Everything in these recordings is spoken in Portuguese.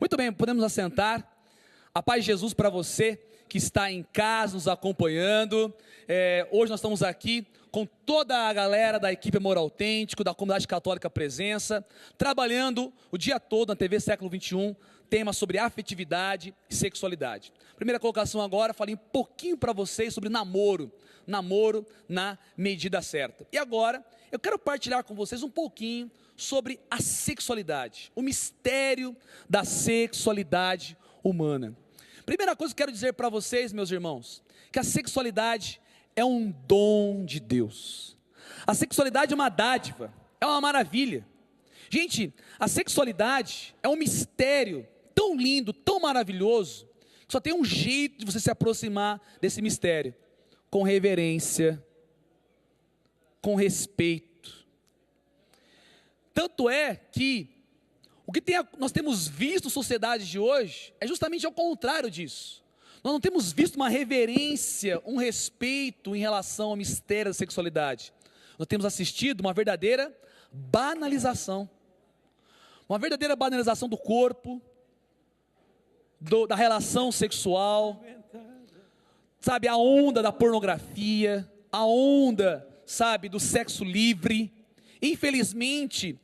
Muito bem, podemos assentar. A paz de Jesus para você que está em casa nos acompanhando. Hoje nós estamos aqui com toda a galera da equipe Amor Autêntico, da Comunidade Católica Presença, trabalhando o dia todo na TV Século XXI, tema sobre afetividade e sexualidade. Primeira colocação agora, falei um pouquinho para vocês sobre namoro na medida certa. E agora, eu quero partilhar com vocês um pouquinho sobre a sexualidade, o mistério da sexualidade humana. Primeira coisa que eu quero dizer para vocês, meus irmãos, que a sexualidade é um dom de Deus. A sexualidade é uma dádiva, é uma maravilha. Gente, a sexualidade é um mistério tão lindo, tão maravilhoso, que só tem um jeito de você se aproximar desse mistério: com reverência, com respeito. Tanto é que o que nós temos visto na sociedade de hoje é justamente ao contrário disso. Nós não temos visto uma reverência, um respeito em relação ao mistério da sexualidade. Nós temos assistido uma verdadeira banalização. Uma verdadeira banalização do corpo, da relação sexual, sabe, a onda da pornografia, a onda, sabe, do sexo livre. Infelizmente,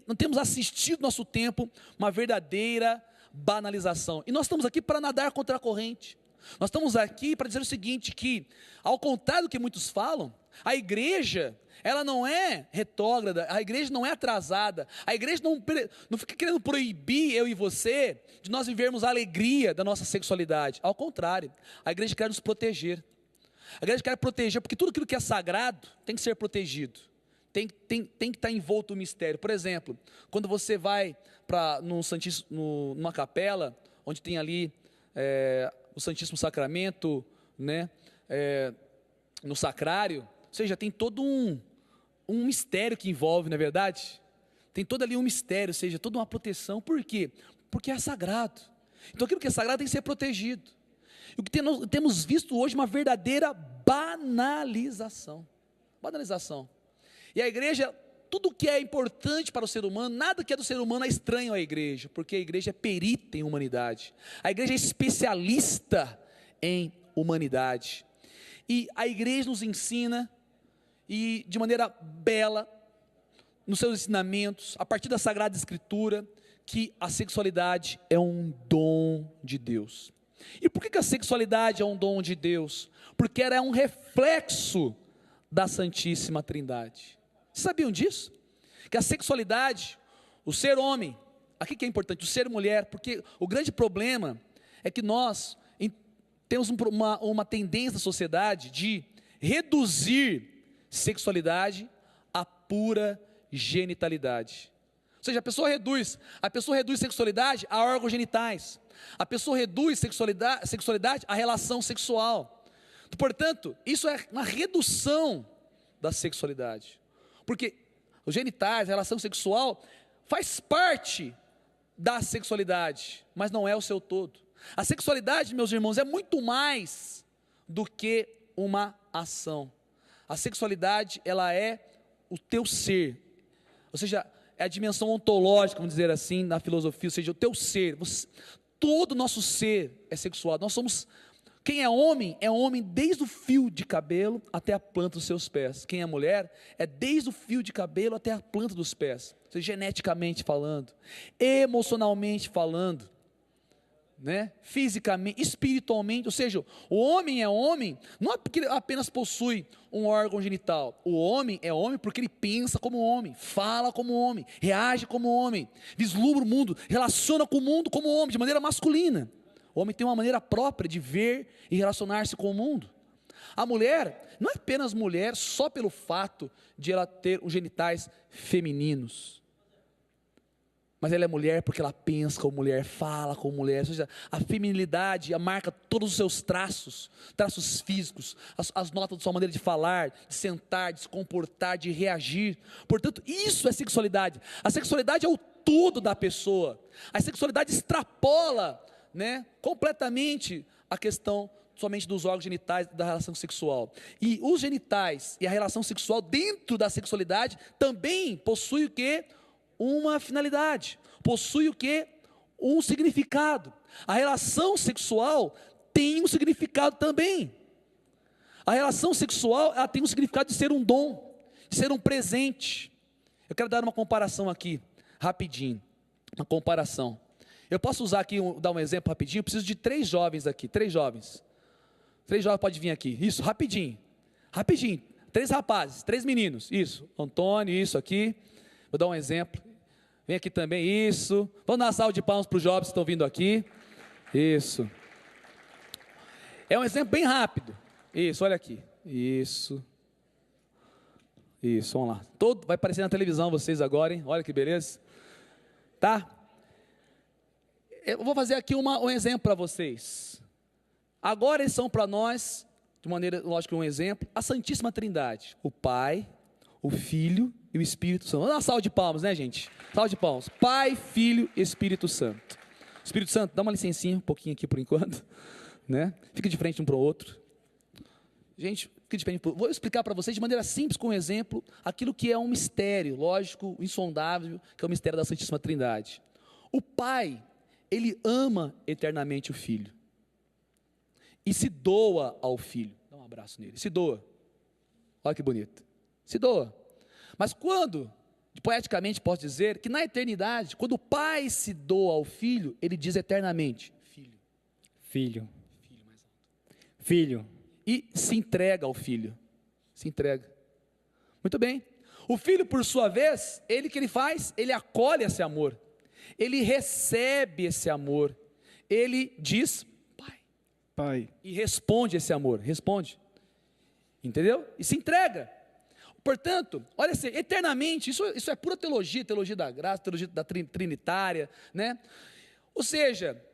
nós temos assistido no nosso tempo uma verdadeira banalização. E nós estamos aqui para nadar contra a corrente. Nós estamos aqui para dizer o seguinte, que ao contrário do que muitos falam, a igreja, ela não é retrógrada, a igreja não é atrasada, a igreja não fica querendo proibir eu e você de nós vivermos a alegria da nossa sexualidade. Ao contrário, a igreja quer nos proteger. A igreja quer proteger, porque tudo aquilo que é sagrado tem que ser protegido. Tem que estar envolto no mistério. Por exemplo, quando você vai numa capela, onde tem ali o Santíssimo Sacramento, né, no sacrário, ou seja, tem todo um mistério que envolve, não é verdade? Tem todo ali um mistério, ou seja, toda uma proteção. Por quê? Porque é sagrado. Então aquilo que é sagrado tem que ser protegido. E o que temos visto hoje é uma verdadeira banalização. Banalização. E a igreja, tudo que é importante para o ser humano, nada que é do ser humano é estranho à igreja, porque a igreja é perita em humanidade, a igreja é especialista em humanidade, e a igreja nos ensina, e de maneira bela, nos seus ensinamentos, a partir da Sagrada Escritura, que a sexualidade é um dom de Deus. E por que a sexualidade é um dom de Deus? Porque ela é um reflexo da Santíssima Trindade. Vocês sabiam disso? Que a sexualidade, o ser homem, aqui que é importante, o ser mulher, porque o grande problema é que nós temos uma tendência na sociedade de reduzir sexualidade à pura genitalidade. Ou seja, a pessoa reduz sexualidade a órgãos genitais, a pessoa reduz sexualidade à relação sexual. Portanto, isso é uma redução da sexualidade. Porque os genitais, a relação sexual, faz parte da sexualidade, mas não é o seu todo. A sexualidade, meus irmãos, é muito mais do que uma ação. A sexualidade, ela é o teu ser, ou seja, é a dimensão ontológica, vamos dizer assim, na filosofia, ou seja, o teu ser. Todo o nosso ser é sexual. Nós somos... Quem é homem desde o fio de cabelo até a planta dos seus pés. Quem é mulher é desde o fio de cabelo até a planta dos pés. Ou seja, geneticamente falando, emocionalmente falando, né? Fisicamente, espiritualmente. Ou seja, o homem é homem, não é porque ele apenas possui um órgão genital. O homem é homem porque ele pensa como homem, fala como homem, reage como homem, vislumbra o mundo, relaciona com o mundo como homem, de maneira masculina. O homem tem uma maneira própria de ver e relacionar-se com o mundo. A mulher não é apenas mulher só pelo fato de ela ter os genitais femininos, mas ela é mulher porque ela pensa como mulher, fala como mulher. Ou seja, a feminilidade marca todos os seus traços físicos, as notas da sua maneira de falar, de sentar, de se comportar, de reagir. Portanto, isso é sexualidade. A sexualidade é o todo da pessoa. A sexualidade extrapola, né, completamente a questão somente dos órgãos genitais da relação sexual. E os genitais e a relação sexual dentro da sexualidade também possui o quê? Uma finalidade. Possui o quê? um significado. A relação sexual tem um significado também. A relação sexual, ela tem um significado de ser um dom, de ser um presente. Eu quero dar uma comparação aqui, rapidinho. Uma comparação. Eu posso usar aqui, dar um exemplo rapidinho. Eu preciso de 3 jovens aqui, 3 jovens. 3 jovens podem vir aqui, isso, rapidinho. Rapidinho, 3 rapazes, 3 meninos, isso. Antônio, isso aqui. Vou dar um exemplo. Vem aqui também, isso. Vamos dar uma salva de palmas para os jovens que estão vindo aqui. Isso. É um exemplo bem rápido. Isso, olha aqui. Isso. Isso, vamos lá. Vai aparecer na televisão vocês agora, hein? Olha que beleza. Tá? Eu vou fazer aqui um exemplo para vocês. Agora eles são para nós, de maneira, lógico, um exemplo, a Santíssima Trindade. O Pai, o Filho e o Espírito Santo. Vamos dar uma salva de palmas, né, gente? Salva de palmas. Pai, Filho e Espírito Santo. Espírito Santo, dá uma licencinha um pouquinho aqui por enquanto, né? Fica de frente um para o outro. Gente, fica de frente. Vou explicar para vocês de maneira simples, com um exemplo, aquilo que é um mistério, lógico, insondável, que é o mistério da Santíssima Trindade. O Pai, Ele ama eternamente o Filho. E se doa ao Filho. Dá um abraço nele. Se doa. Olha que bonito. Se doa. Mas quando, poeticamente posso dizer, que na eternidade, quando o Pai se doa ao Filho, Ele diz eternamente, Filho. Filho. Filho, mais alto. Filho. E se entrega ao Filho. Se entrega. Muito bem. O Filho, por sua vez, que ele faz? Ele acolhe esse amor. Ele recebe esse amor. Ele diz, Pai. E responde esse amor. Responde. Entendeu? E se entrega. Portanto, olha assim, eternamente, isso é pura teologia, teologia da graça, teologia da trinitária, né? Ou seja,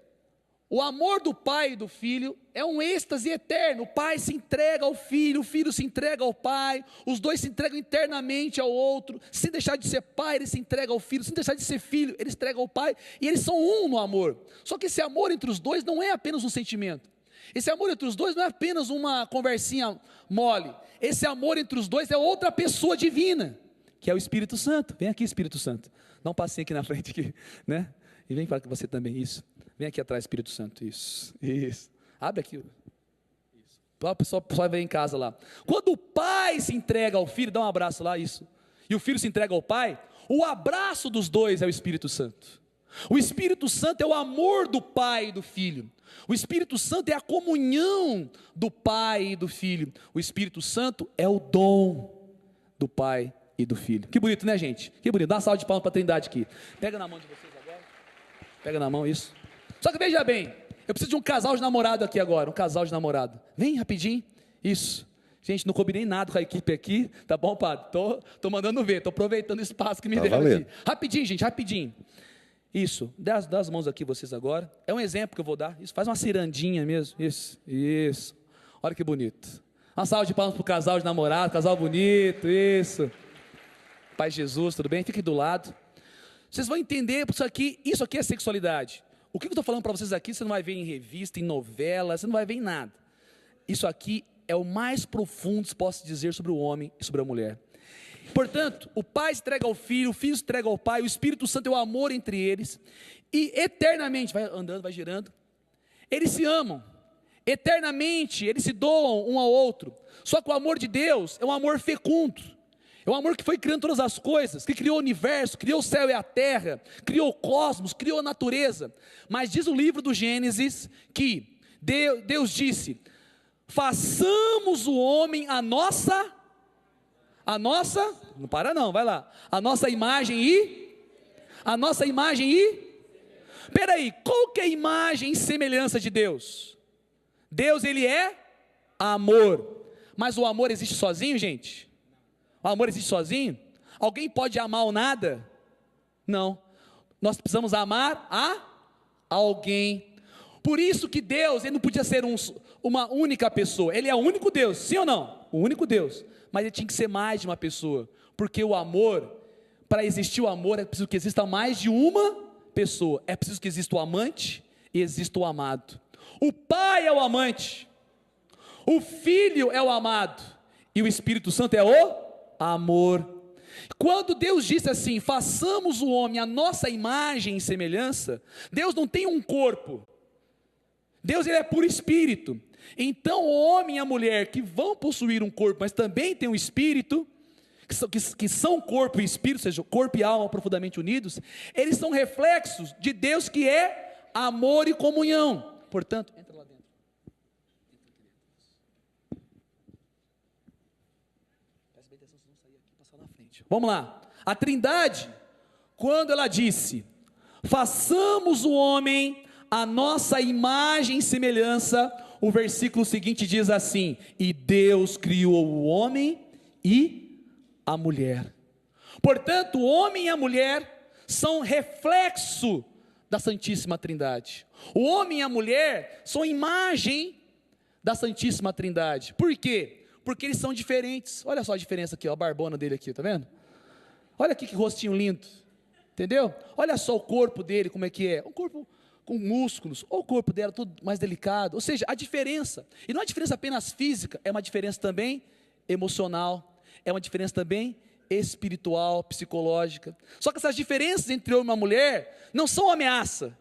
o amor do Pai e do Filho é um êxtase eterno. O Pai se entrega ao Filho, o Filho se entrega ao Pai, os dois se entregam eternamente ao outro. Se deixar de ser pai, ele se entrega ao Filho, se deixar de ser filho, ele se entrega ao Pai, e eles são um no amor. Só que esse amor entre os dois não é apenas um sentimento. Esse amor entre os dois não é apenas uma conversinha mole. Esse amor entre os dois é outra pessoa divina, que é o Espírito Santo. Vem aqui, Espírito Santo. Dá um passinho aqui na frente, aqui, né? E vem para você também, isso. Vem aqui atrás, Espírito Santo, isso. Abre aqui. Isso. O pessoal vem em casa lá. Quando o Pai se entrega ao Filho, dá um abraço lá, isso. E o Filho se entrega ao Pai, o abraço dos dois é o Espírito Santo. O Espírito Santo é o amor do Pai e do Filho. O Espírito Santo é a comunhão do Pai e do Filho. O Espírito Santo é o dom do Pai e do Filho. Que bonito, né, gente? Que bonito. Dá uma salva de palmas para a Trindade aqui. Pega na mão de vocês agora. Pega na mão, isso. Só que veja bem, eu preciso de um casal de namorado aqui agora. Um casal de namorado. Vem rapidinho. Isso. Gente, não combinei nada com a equipe aqui. Tá bom, padre? Tô mandando ver. Tô aproveitando o espaço que me deram aqui. Rapidinho, gente, rapidinho. Isso, dá as mãos aqui vocês agora. É um exemplo que eu vou dar. Isso, faz uma cirandinha mesmo. Isso. Olha que bonito. Uma salva de palmas para o casal de namorado, casal bonito, isso. Pai Jesus, tudo bem? Fique do lado. Vocês vão entender isso aqui é sexualidade. O que eu estou falando para vocês aqui, você não vai ver em revista, em novela, você não vai ver em nada. Isso aqui é o mais profundo que posso dizer sobre o homem e sobre a mulher. Portanto, o Pai se entrega ao Filho, o Filho se entrega ao Pai, o Espírito Santo é o amor entre eles, e eternamente, vai andando, vai girando, eles se amam, eternamente, eles se doam um ao outro. Só que o amor de Deus é um amor fecundo, é um amor que foi criando todas as coisas, que criou o universo, criou o céu e a terra, criou o cosmos, criou a natureza. Mas diz o livro do Gênesis que Deus disse, façamos o homem a nossa, não para não, vai lá, a nossa imagem peraí, qual que é a imagem e semelhança de Deus? Deus, Ele é amor, mas o amor existe sozinho, gente? O amor existe sozinho? Alguém pode amar o nada? Não, nós precisamos amar a alguém. Por isso que Deus, Ele não podia ser uma única pessoa, Ele é o único Deus, sim ou não? O único Deus, mas Ele tinha que ser mais de uma pessoa, porque o amor, para existir o amor, é preciso que exista mais de uma pessoa, é preciso que exista o amante e exista o amado. O Pai é o amante, o Filho é o amado, e o Espírito Santo é o amor. Quando Deus disse assim, façamos o homem à nossa imagem e semelhança, Deus não tem um corpo, Deus ele é puro espírito. Então o homem e a mulher que vão possuir um corpo, mas também tem um espírito, que são corpo e espírito, ou seja, corpo e alma profundamente unidos, eles são reflexos de Deus que é amor e comunhão. Portanto, entra lá dentro. Presta bem atenção, vocês vão sair aqui e passar na frente. Vamos lá. A Trindade, quando ela disse, façamos o homem à nossa imagem e semelhança, o versículo seguinte diz assim, e Deus criou o homem e a mulher. Portanto, o homem e a mulher são reflexo da Santíssima Trindade. O homem e a mulher são imagem da Santíssima Trindade. Por quê? Porque eles são diferentes. Olha só a diferença aqui, ó, a barbona dele aqui, tá vendo? Olha aqui que rostinho lindo, entendeu? Olha só o corpo dele, como é que é. Um corpo com músculos, ou o corpo dela tudo mais delicado. Ou seja, a diferença, e não é uma diferença apenas física, é uma diferença também emocional, é uma diferença também espiritual, psicológica. Só que essas diferenças entre homem e uma mulher não são uma ameaça.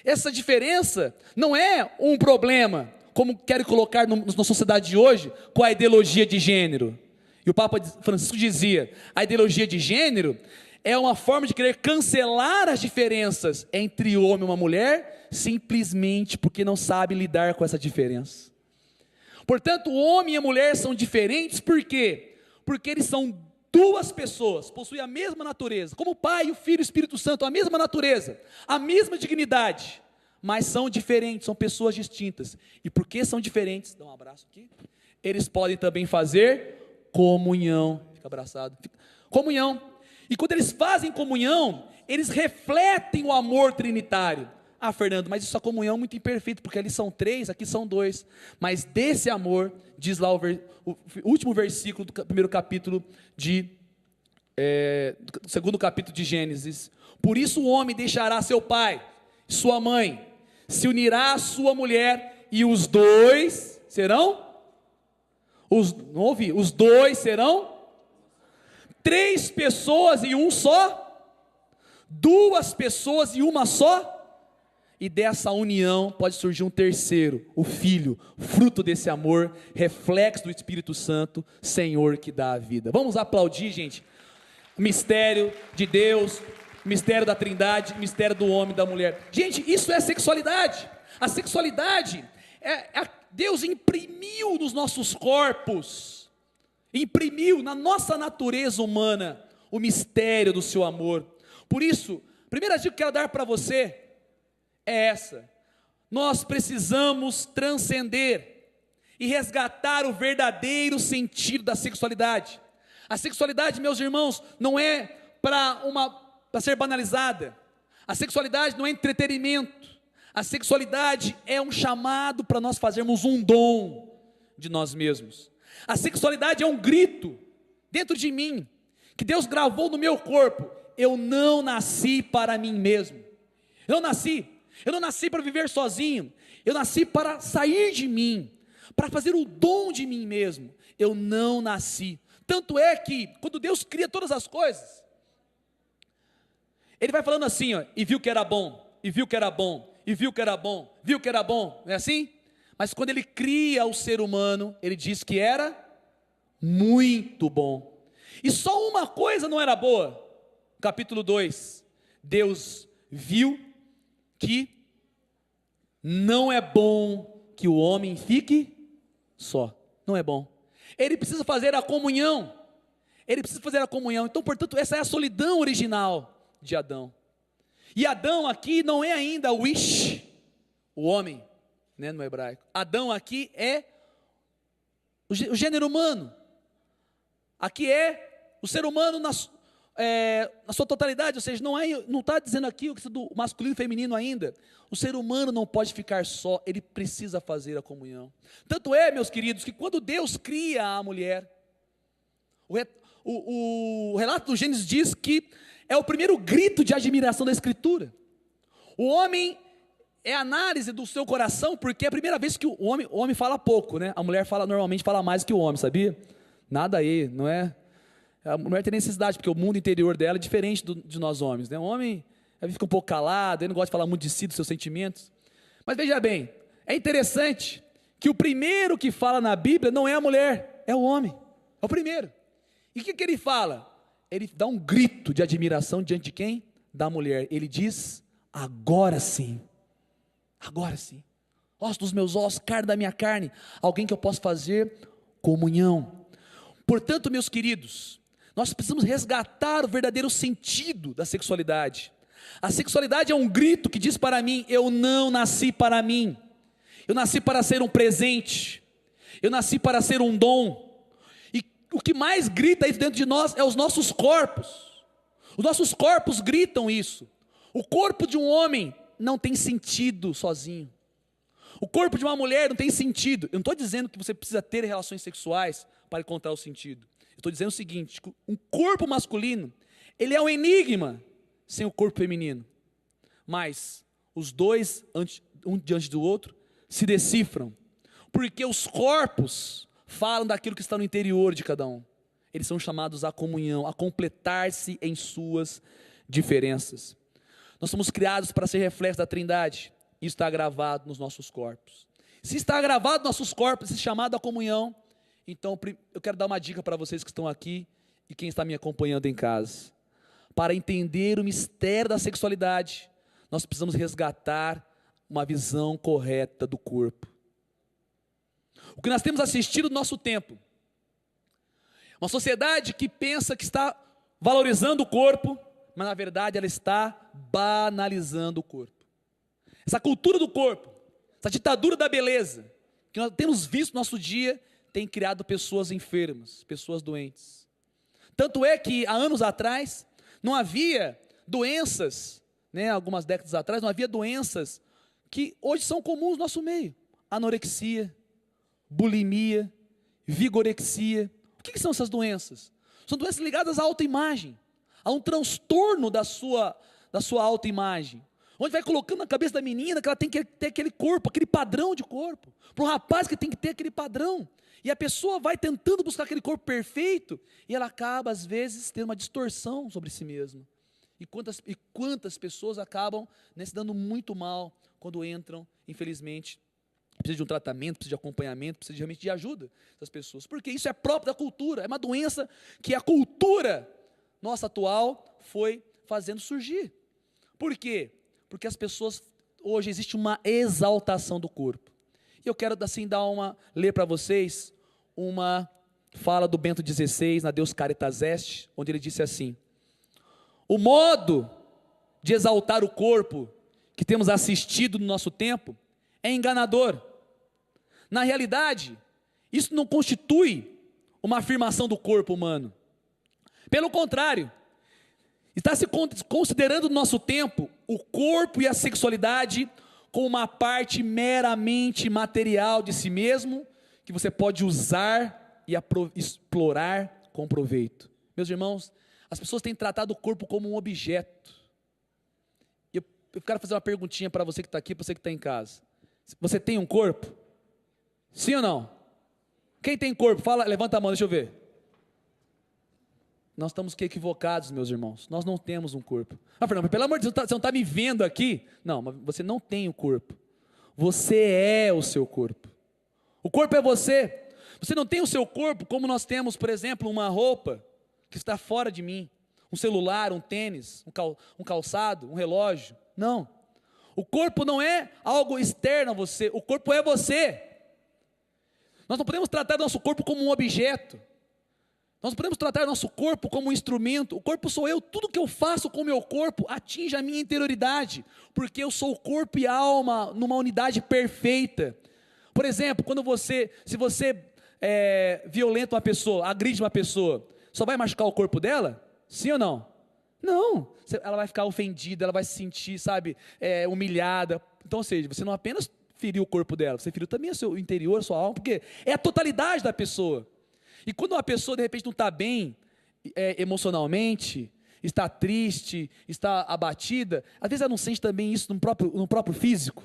Essa diferença não é um problema, como querem colocar na sociedade de hoje, com a ideologia de gênero. E o Papa Francisco dizia, a ideologia de gênero é uma forma de querer cancelar as diferenças entre o homem e uma mulher, simplesmente porque não sabe lidar com essa diferença. Portanto, o homem e a mulher são diferentes, por quê? Porque eles são duas pessoas, possuem a mesma natureza, como o Pai, o Filho e o Espírito Santo, a mesma natureza, a mesma dignidade, mas são diferentes, são pessoas distintas. E porque são diferentes, dá um abraço aqui, eles podem também fazer comunhão. Fica abraçado. Comunhão. E quando eles fazem comunhão, eles refletem o amor trinitário. Ah, Fernando, mas isso é comunhão muito imperfeita, porque ali são 3, aqui são 2. Mas desse amor, diz lá o último versículo do primeiro capítulo do segundo capítulo de Gênesis. Por isso o homem deixará seu pai, sua mãe, se unirá à sua mulher, e os dois serão? Não ouvi, os dois serão? 3 pessoas e um só? 2 pessoas e uma só? E dessa união pode surgir um terceiro, o Filho, fruto desse amor, reflexo do Espírito Santo, Senhor que dá a vida. Vamos aplaudir, gente, o mistério de Deus, o mistério da Trindade, o mistério do homem e da mulher. Gente, isso é sexualidade. A sexualidade, Deus imprimiu nos nossos corpos, imprimiu na nossa natureza humana, o mistério do seu amor. Por isso, a primeira dica que eu quero dar para você, é essa: nós precisamos transcender e resgatar o verdadeiro sentido da sexualidade. A sexualidade, meus irmãos, não é para ser banalizada. A sexualidade não é entretenimento. A sexualidade é um chamado para nós fazermos um dom de nós mesmos. A sexualidade é um grito dentro de mim, que Deus gravou no meu corpo: eu não nasci para mim mesmo. Eu não nasci para viver sozinho, eu nasci para sair de mim, para fazer o dom de mim mesmo. Eu não nasci. Tanto é que, quando Deus cria todas as coisas, Ele vai falando assim, ó, e viu que era bom, e viu que era bom, e viu que era bom, viu que era bom, não é assim? Mas quando Ele cria o ser humano, Ele diz que era muito bom. E só uma coisa não era boa. Capítulo 2, Deus viu que não é bom que o homem fique só. Não é bom. Ele precisa fazer a comunhão. Então, portanto, essa é a solidão original de Adão. E Adão aqui não é ainda o Ish, o homem, né, no hebraico. Adão aqui é o gênero humano. Aqui é o ser humano na sua totalidade, ou seja, não está dizendo aqui o que do masculino e feminino ainda. O ser humano não pode ficar só, ele precisa fazer a comunhão. Tanto é, meus queridos, que quando Deus cria a mulher, o relato do Gênesis diz que é o primeiro grito de admiração da Escritura. O homem é a análise do seu coração, porque é a primeira vez que o homem fala pouco, né? A mulher normalmente fala mais que o homem, sabia? Nada aí, não é? A mulher tem necessidade, porque o mundo interior dela é diferente de nós homens, né? O homem fica um pouco calado, ele não gosta de falar muito de si, dos seus sentimentos. Mas veja bem, é interessante que o primeiro que fala na Bíblia não é a mulher, é o homem. É o primeiro. E o que ele fala? Ele dá um grito de admiração diante de quem? Da mulher. Ele diz, agora sim. Agora sim. Osso dos meus ossos, carne da minha carne. Alguém que eu posso fazer comunhão. Portanto, meus queridos, nós precisamos resgatar o verdadeiro sentido da sexualidade. A sexualidade é um grito que diz para mim, eu não nasci para mim. Eu nasci para ser um presente. Eu nasci para ser um dom. E o que mais grita isso dentro de nós é os nossos corpos. Os nossos corpos gritam isso. O corpo de um homem não tem sentido sozinho. O corpo de uma mulher não tem sentido. Eu não estou dizendo que você precisa ter relações sexuais para encontrar o sentido. Eu estou dizendo o seguinte, um corpo masculino, ele é um enigma sem o corpo feminino. Mas os dois, um diante do outro, se decifram. Porque os corpos falam daquilo que está no interior de cada um. Eles são chamados à comunhão, a completar-se em suas diferenças. Nós somos criados para ser reflexo da Trindade. Isso está gravado nos nossos corpos. Se está gravado nos nossos corpos, esse chamado à comunhão, então eu quero dar uma dica para vocês que estão aqui e quem está me acompanhando em casa. Para entender o mistério da sexualidade, nós precisamos resgatar uma visão correta do corpo. O que nós temos assistido no nosso tempo, uma sociedade que pensa que está valorizando o corpo, mas na verdade ela está banalizando o corpo. Essa cultura do corpo, essa ditadura da beleza, que nós temos visto no nosso dia, tem criado pessoas enfermas, pessoas doentes. Tanto é que há anos atrás, não havia doenças, algumas décadas atrás, não havia doenças que hoje são comuns no nosso meio. Anorexia, bulimia, vigorexia. O que são essas doenças? São doenças ligadas à autoimagem, a um transtorno da sua autoimagem, onde vai colocando na cabeça da menina que ela tem que ter aquele corpo, aquele padrão de corpo, para um rapaz que tem que ter aquele padrão, e a pessoa vai tentando buscar aquele corpo perfeito, e ela acaba às vezes tendo uma distorção sobre si mesma, e quantas pessoas acabam se dando muito mal, quando entram, infelizmente, precisa de um tratamento, precisa de acompanhamento, precisa realmente de ajuda das pessoas, porque isso é próprio da cultura, é uma doença que a cultura nossa atual foi fazendo surgir. Por quê? Porque as pessoas, hoje existe uma exaltação do corpo. E eu quero assim ler para vocês uma fala do Bento XVI, na Deus Caritas Est, onde ele disse assim: o modo de exaltar o corpo que temos assistido no nosso tempo é enganador. Na realidade, isso não constitui uma afirmação do corpo humano. Pelo contrário, está se considerando no nosso tempo o corpo e a sexualidade como uma parte meramente material de si mesmo, que você pode usar e explorar com proveito. Meus irmãos, as pessoas têm tratado o corpo como um objeto. Eu quero fazer uma perguntinha para você que está aqui, para você que está em casa. Você tem um corpo? Sim ou não? Quem tem corpo? Fala, levanta a mão, deixa eu ver. Nós estamos equivocados, meus irmãos. Nós não temos um corpo. Fernando, pelo amor de Deus, você não está me vendo aqui? Não, mas você não tem o corpo. Você é o seu corpo. O corpo é você. Você não tem o seu corpo como nós temos, por exemplo, uma roupa que está fora de mim. Um celular, um tênis, um calçado, um relógio. Não. O corpo não é algo externo a você. O corpo é você. Nós não podemos tratar do nosso corpo como um objeto. Nós não podemos tratar nosso corpo como um instrumento. O corpo sou eu. Tudo que eu faço com o meu corpo atinge a minha interioridade, porque eu sou corpo e alma numa unidade perfeita. Por exemplo, se você violenta uma pessoa, agride uma pessoa, só vai machucar o corpo dela? Sim ou não? Não. Ela vai ficar ofendida, ela vai se sentir, humilhada. Então, ou seja, você não apenas feriu o corpo dela, você feriu também o seu interior, a sua alma, porque é a totalidade da pessoa. E quando uma pessoa de repente não está bem emocionalmente, está triste, está abatida, às vezes ela não sente também isso no próprio físico,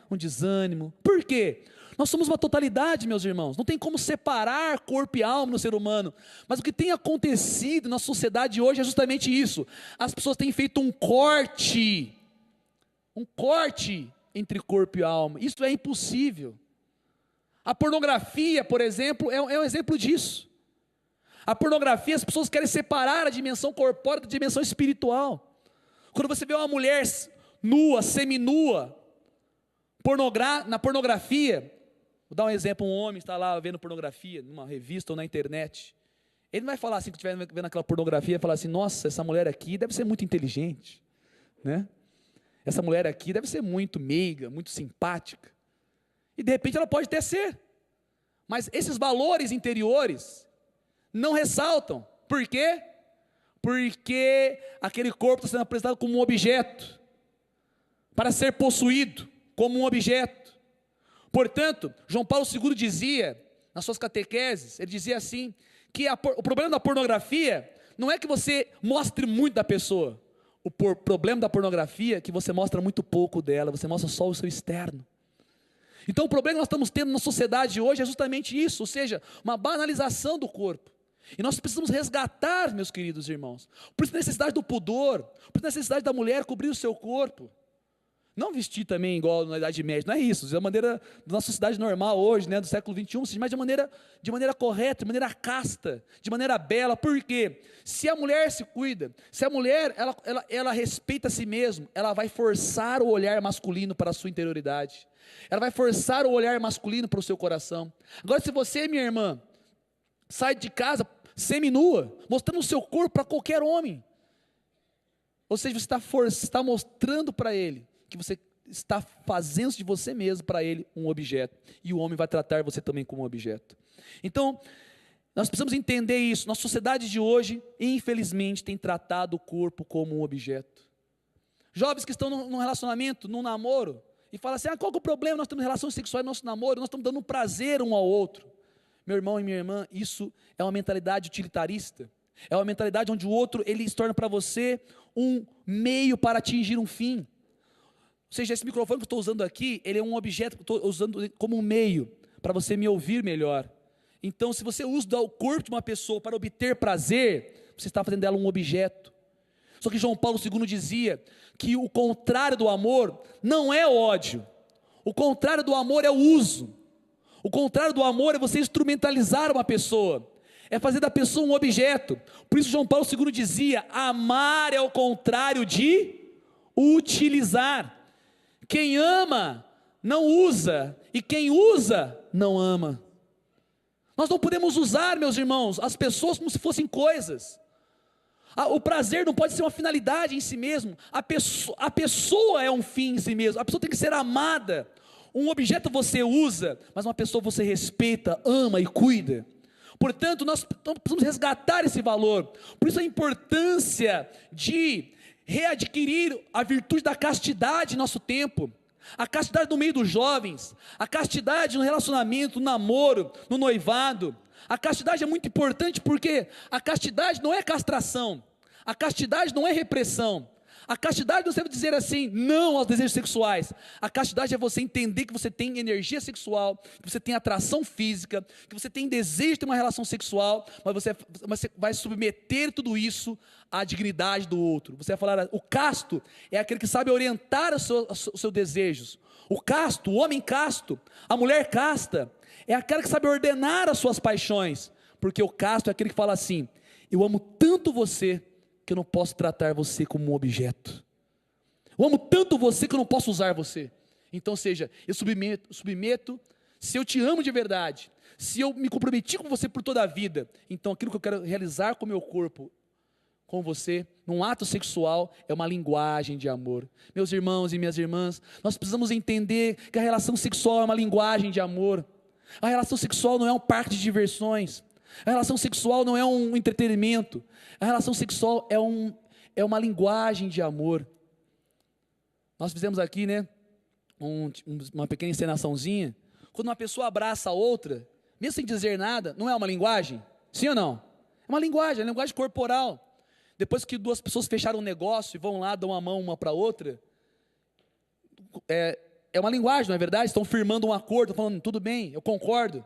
um desânimo. Por quê? Nós somos uma totalidade, meus irmãos. Não tem como separar corpo e alma no ser humano. Mas o que tem acontecido na sociedade hoje é justamente isso. As pessoas têm feito um corte entre corpo e alma. Isso é impossível. A pornografia, por exemplo, é um exemplo disso. A pornografia, as pessoas querem separar a dimensão corpórea da dimensão espiritual. Quando você vê uma mulher nua, seminua, na pornografia, vou dar um exemplo, um homem está lá vendo pornografia, numa revista ou na internet, ele não vai falar assim, que estiver vendo aquela pornografia, falar assim, nossa, essa mulher aqui deve ser muito inteligente, né? Essa mulher aqui deve ser muito meiga, muito simpática, e de repente ela pode até ser, mas esses valores interiores não ressaltam. Por quê? Porque aquele corpo está sendo apresentado como um objeto, para ser possuído, como um objeto. Portanto, João Paulo II dizia, nas suas catequeses, ele dizia assim, que o problema da pornografia, não é que você mostre muito da pessoa, o problema da pornografia é que você mostra muito pouco dela, você mostra só o seu externo. Então o problema que nós estamos tendo na sociedade hoje é justamente isso, ou seja, uma banalização do corpo. E nós precisamos resgatar, meus queridos irmãos, por isso a necessidade do pudor, por isso a necessidade da mulher cobrir o seu corpo. Não vestir também igual na Idade Média, não é isso, é a maneira da nossa sociedade normal hoje, né, do século XXI, mas de maneira correta, de maneira casta, de maneira bela. Por quê? Se a mulher se cuida, se a mulher ela respeita a si mesma, ela vai forçar o olhar masculino para a sua interioridade, ela vai forçar o olhar masculino para o seu coração. Agora, se você, minha irmã, sai de casa seminua, mostrando o seu corpo para qualquer homem, ou seja, você está mostrando para ele que você está fazendo de você mesmo para ele um objeto, e o homem vai tratar você também como um objeto. Então, nós precisamos entender isso. Nossa sociedade de hoje, infelizmente, tem tratado o corpo como um objeto. Jovens que estão num relacionamento, num namoro, e falam assim, qual que é o problema? Nós temos relações sexuais no nosso namoro, nós estamos dando um prazer um ao outro. Meu irmão e minha irmã, isso é uma mentalidade utilitarista, é uma mentalidade onde o outro, ele se torna para você um meio para atingir um fim. Ou seja, esse microfone que eu estou usando aqui, ele é um objeto que eu estou usando como um meio, para você me ouvir melhor. Então, se você usa o corpo de uma pessoa para obter prazer, você está fazendo dela um objeto. Só que João Paulo II dizia que o contrário do amor não é o ódio, o contrário do amor é o uso, o contrário do amor é você instrumentalizar uma pessoa, é fazer da pessoa um objeto. Por isso João Paulo II dizia, amar é o contrário de utilizar. Quem ama não usa, e quem usa não ama. Nós não podemos usar, meus irmãos, as pessoas como se fossem coisas. O prazer não pode ser uma finalidade em si mesmo, a pessoa é um fim em si mesmo, a pessoa tem que ser amada. Um objeto você usa, mas uma pessoa você respeita, ama e cuida. Portanto, nós precisamos resgatar esse valor. Por isso a importância de readquirir a virtude da castidade em nosso tempo, a castidade no meio dos jovens, a castidade no relacionamento, no namoro, no noivado. A castidade é muito importante porque a castidade não é castração, a castidade não é repressão, a castidade não serve dizer assim, não aos desejos sexuais. A castidade é você entender que você tem energia sexual, que você tem atração física, que você tem desejo de ter uma relação sexual, mas você vai submeter tudo isso à dignidade do outro. Você vai falar, o casto é aquele que sabe orientar os seus desejos. O casto, o homem casto, a mulher casta, é aquela que sabe ordenar as suas paixões, porque o casto é aquele que fala assim, eu amo tanto você, que eu não posso tratar você como um objeto. Eu amo tanto você que eu não posso usar você. Então, seja, eu submeto, se eu te amo de verdade, se eu me comprometi com você por toda a vida, então aquilo que eu quero realizar com o meu corpo, com você, num ato sexual, é uma linguagem de amor. Meus irmãos e minhas irmãs, nós precisamos entender que a relação sexual é uma linguagem de amor. A relação sexual não é um parque de diversões. A relação sexual não é um entretenimento. A relação sexual é uma linguagem de amor. Nós fizemos aqui, né, uma pequena encenaçãozinha. Quando uma pessoa abraça a outra, mesmo sem dizer nada, não é uma linguagem? Sim ou não? É uma linguagem corporal. Depois que duas pessoas fecharam um negócio e vão lá, dão a mão uma para a outra, é é uma linguagem, não é verdade? Estão firmando um acordo, falando, tudo bem, eu concordo.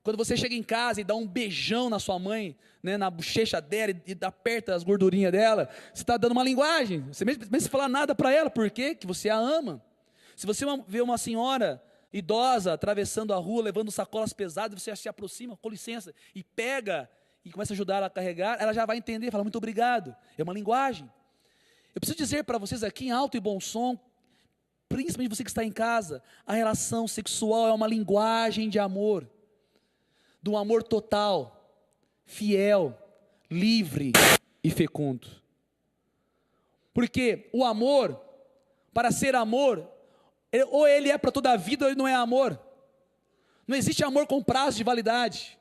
Quando você chega em casa e dá um beijão na sua mãe, né, na bochecha dela e aperta as gordurinhas dela, você está dando uma linguagem, você mesmo sem falar nada para ela, por quê? Que você a ama. Se você vê uma senhora idosa atravessando a rua, levando sacolas pesadas, você se aproxima, com licença, e pega e começa a ajudar ela a carregar, ela já vai entender, fala muito obrigado, é uma linguagem. Eu preciso dizer para vocês aqui em alto e bom som, principalmente você que está em casa, a relação sexual é uma linguagem de amor, de um amor total, fiel, livre e fecundo. Porque o amor, para ser amor, ou ele é para toda a vida ou ele não é amor. Não existe amor com prazo de validade.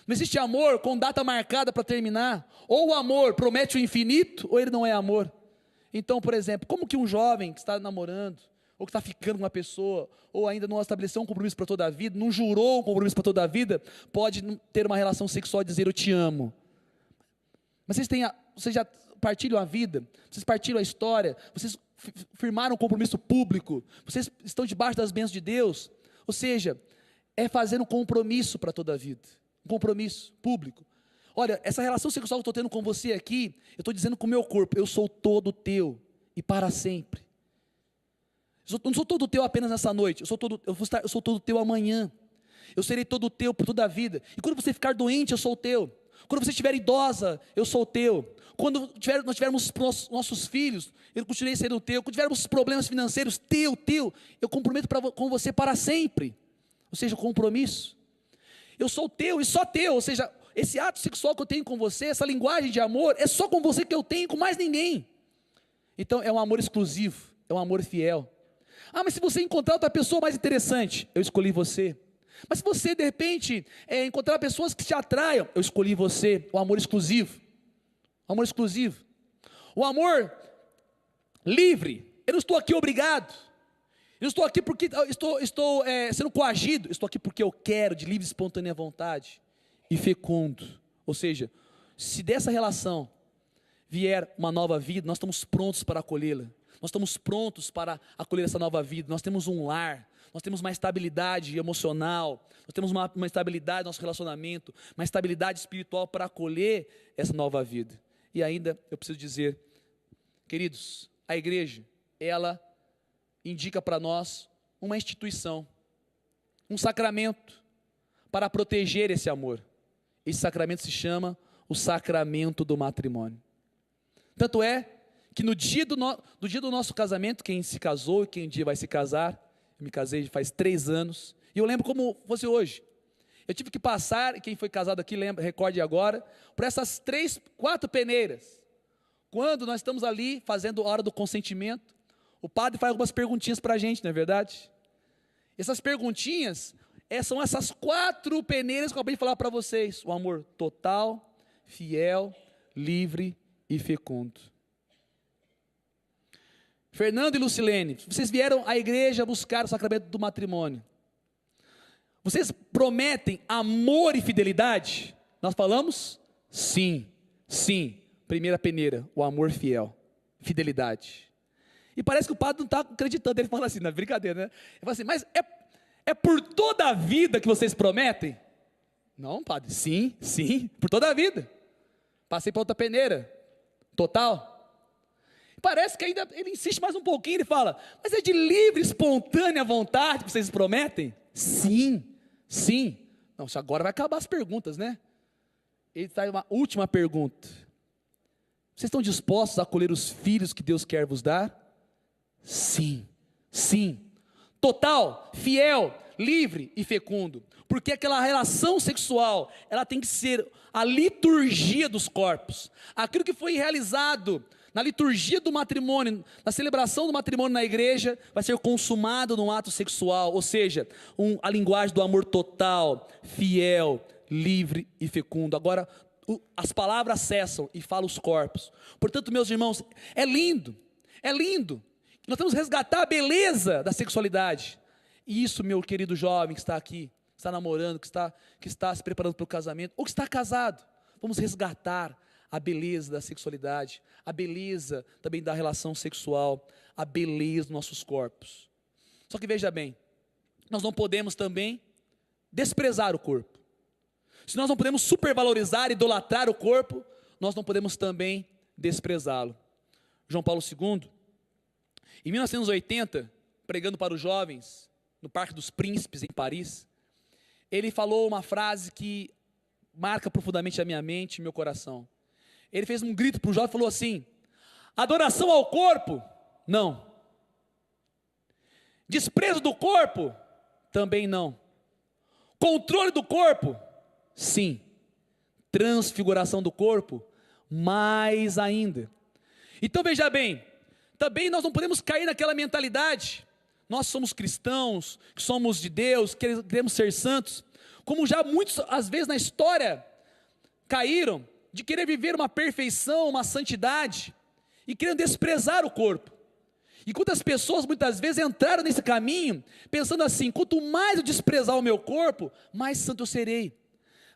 Não existe amor com data marcada para terminar. Ou o amor promete o infinito ou ele não é amor. Então, por exemplo, como que um jovem que está namorando, ou que está ficando com uma pessoa, ou ainda não estabeleceu um compromisso para toda a vida, não jurou um compromisso para toda a vida, pode ter uma relação sexual e dizer eu te amo. Mas vocês já partilham a vida, vocês partilham a história, vocês firmaram um compromisso público, vocês estão debaixo das bênçãos de Deus, ou seja, é fazer um compromisso para toda a vida, um compromisso público. Olha, essa relação sexual que eu estou tendo com você aqui, eu estou dizendo com o meu corpo, eu sou todo teu, e para sempre. Eu não sou todo teu apenas nessa noite, eu sou todo teu amanhã. Eu serei todo teu por toda a vida. E quando você ficar doente, eu sou teu. Quando você estiver idosa, eu sou teu. Quando nós tivermos nossos filhos, eu continuei sendo teu. Quando tivermos problemas financeiros, teu, eu comprometo com você para sempre. Ou seja, compromisso. Eu sou teu e só teu. Ou seja, esse ato sexual que eu tenho com você, essa linguagem de amor, é só com você que eu tenho, com mais ninguém. Então é um amor exclusivo, é um amor fiel. Ah, mas se você encontrar outra pessoa mais interessante, eu escolhi você. Mas se você, de repente, encontrar pessoas que te atraiam, eu escolhi você. O amor exclusivo. O amor exclusivo. O amor livre. Eu não estou aqui obrigado. Eu não estou aqui porque estou sendo coagido. Eu estou aqui porque eu quero, de livre e espontânea vontade. E fecundo. Ou seja, se dessa relação vier uma nova vida, nós estamos prontos para acolhê-la. Nós estamos prontos para acolher essa nova vida. Nós temos um lar, nós temos uma estabilidade emocional, nós temos uma estabilidade no nosso relacionamento, uma estabilidade espiritual para acolher essa nova vida. E ainda eu preciso dizer, queridos, a igreja, ela indica para nós uma instituição, um sacramento para proteger esse amor. Esse sacramento se chama o sacramento do matrimônio. Tanto é que no dia do nosso casamento, quem se casou e quem um dia vai se casar, eu me casei faz 3 anos, e eu lembro como fosse hoje. Eu tive que passar, e quem foi casado aqui, recorde agora, por essas 4 peneiras. Quando nós estamos ali fazendo a hora do consentimento, o padre faz algumas perguntinhas para a gente, não é verdade? Essas perguntinhas são essas 4 peneiras que eu acabei de falar para vocês. O amor total, fiel, livre e fecundo. Fernando e Lucilene, vocês vieram à igreja buscar o sacramento do matrimônio. Vocês prometem amor e fidelidade? Nós falamos? Sim, sim. Primeira peneira, o amor fiel, fidelidade. E parece que o padre não está acreditando, ele fala assim, não é brincadeira, né? Ele fala assim, mas é por toda a vida que vocês prometem? Não, padre, sim, por toda a vida. Passei para outra peneira, total. Parece que ainda ele insiste mais um pouquinho, ele fala, mas é de livre, espontânea vontade que vocês prometem? Sim. Não, agora vai acabar as perguntas, né? Ele traz uma última pergunta. Vocês estão dispostos a acolher os filhos que Deus quer vos dar? Sim. Total, fiel, livre e fecundo. Porque aquela relação sexual, ela tem que ser a liturgia dos corpos. Aquilo que foi realizado na liturgia do matrimônio, na celebração do matrimônio na igreja, vai ser consumado num ato sexual, ou seja, a linguagem do amor total, fiel, livre e fecundo. Agora, as palavras cessam e falam os corpos. Portanto, meus irmãos, é lindo. Nós temos que resgatar a beleza da sexualidade. E isso, meu querido jovem que está aqui, que está namorando, que está se preparando para o casamento, ou que está casado, vamos resgatar a beleza da sexualidade, a beleza também da relação sexual, a beleza dos nossos corpos. Só que veja bem, nós não podemos também desprezar o corpo. Se nós não podemos supervalorizar, idolatrar o corpo, nós não podemos também desprezá-lo. João Paulo II, em 1980, pregando para os jovens, no Parque dos Príncipes, em Paris, ele falou uma frase que marca profundamente a minha mente e meu coração. Ele fez um grito para o jovem e falou assim: adoração ao corpo, não. Desprezo do corpo, também não. Controle do corpo, sim. Transfiguração do corpo, mais ainda. Então veja bem, também nós não podemos cair naquela mentalidade. Nós somos cristãos, que somos de Deus, queremos ser santos, como já muitos, às vezes na história, caíram de querer viver uma perfeição, uma santidade, e querendo desprezar o corpo. E quantas pessoas muitas vezes entraram nesse caminho, pensando assim: quanto mais eu desprezar o meu corpo, mais santo eu serei,